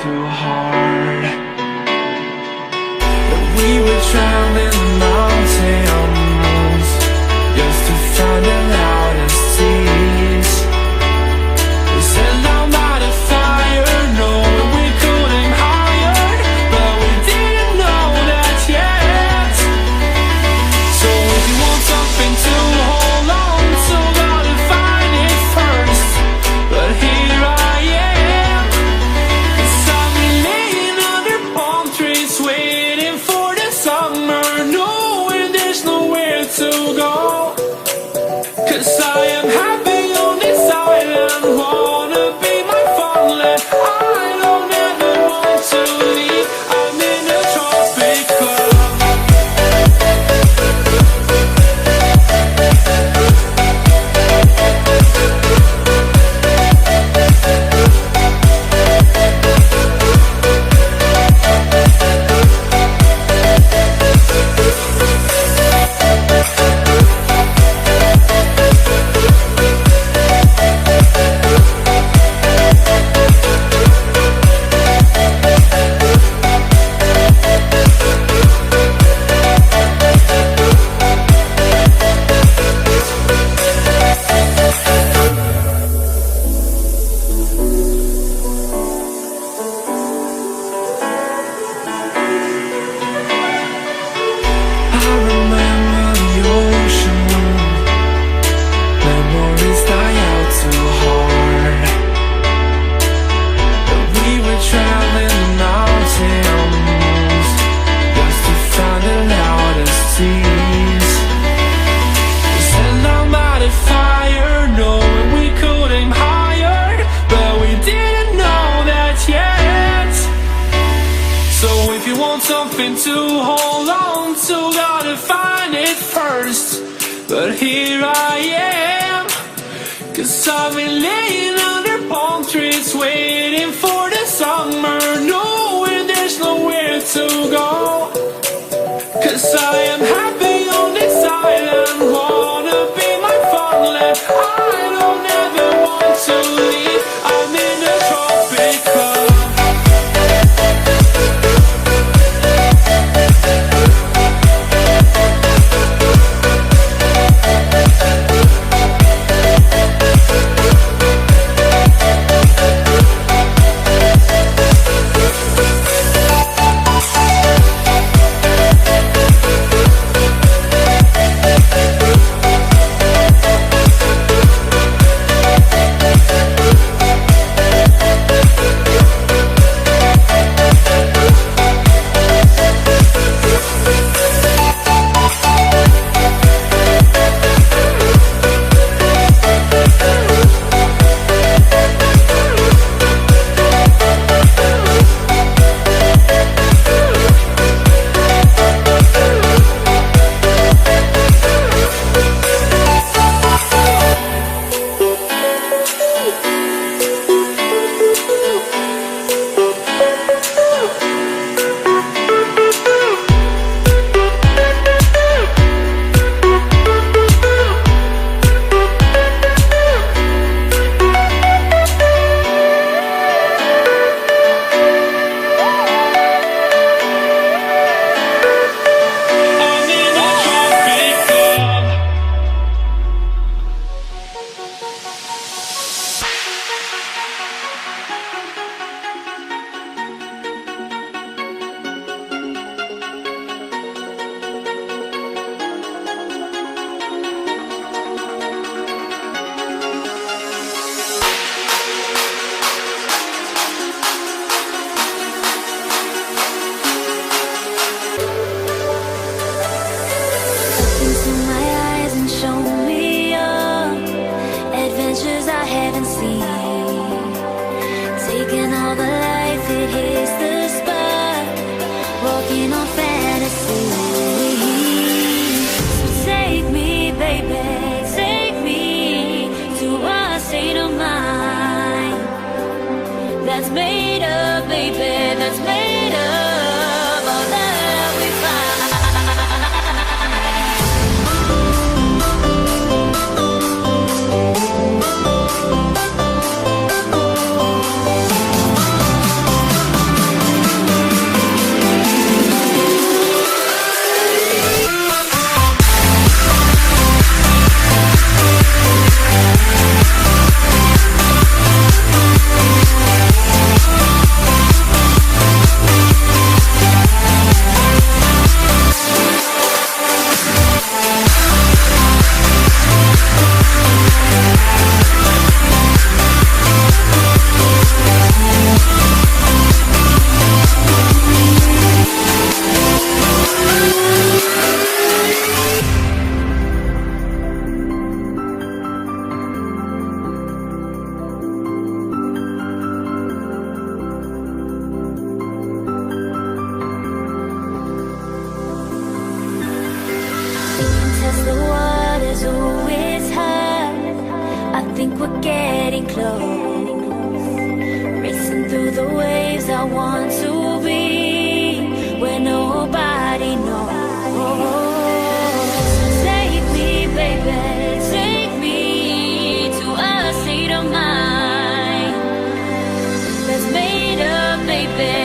too hard. But we were traveling the mountains just to find the loudest seas. We said down by the fire, knowing we could aim higher, but we didn't know that yet. So if you want something to hold on to, gotta find it first. But here I am, 'cause I've been laying under palm trees, waiting for the summer, knowing there's nowhere to go. 'Cause I am happy on this island, wanna be my farmland. I don't ever want to leave, I'm in a tropic club. I remember the ocean, memories die out too hard. But we were traveling the mountains just to find the loudest seas. We sat down by the fire, knowing we could aim higher, but we didn't know that yet. So if you want something to hold on to, gotta find it first. But here I am, 'cause I've been laying under palm trees, waiting for the summer, knowing there's nowhere to go. 'Cause I am happy on this island, wanna be my farmland. I don't ever want to leave, I'm in a tropic club. Into my eyes and show me adventures I haven't seen. Taking all the life, it hits the spot. Walking on fantasy. So take me, baby, take me to a state of mind that's made of, baby, that's made of all that we find. I want to be where nobody knows. Take me, baby, take me to a state of mind that's made up, baby.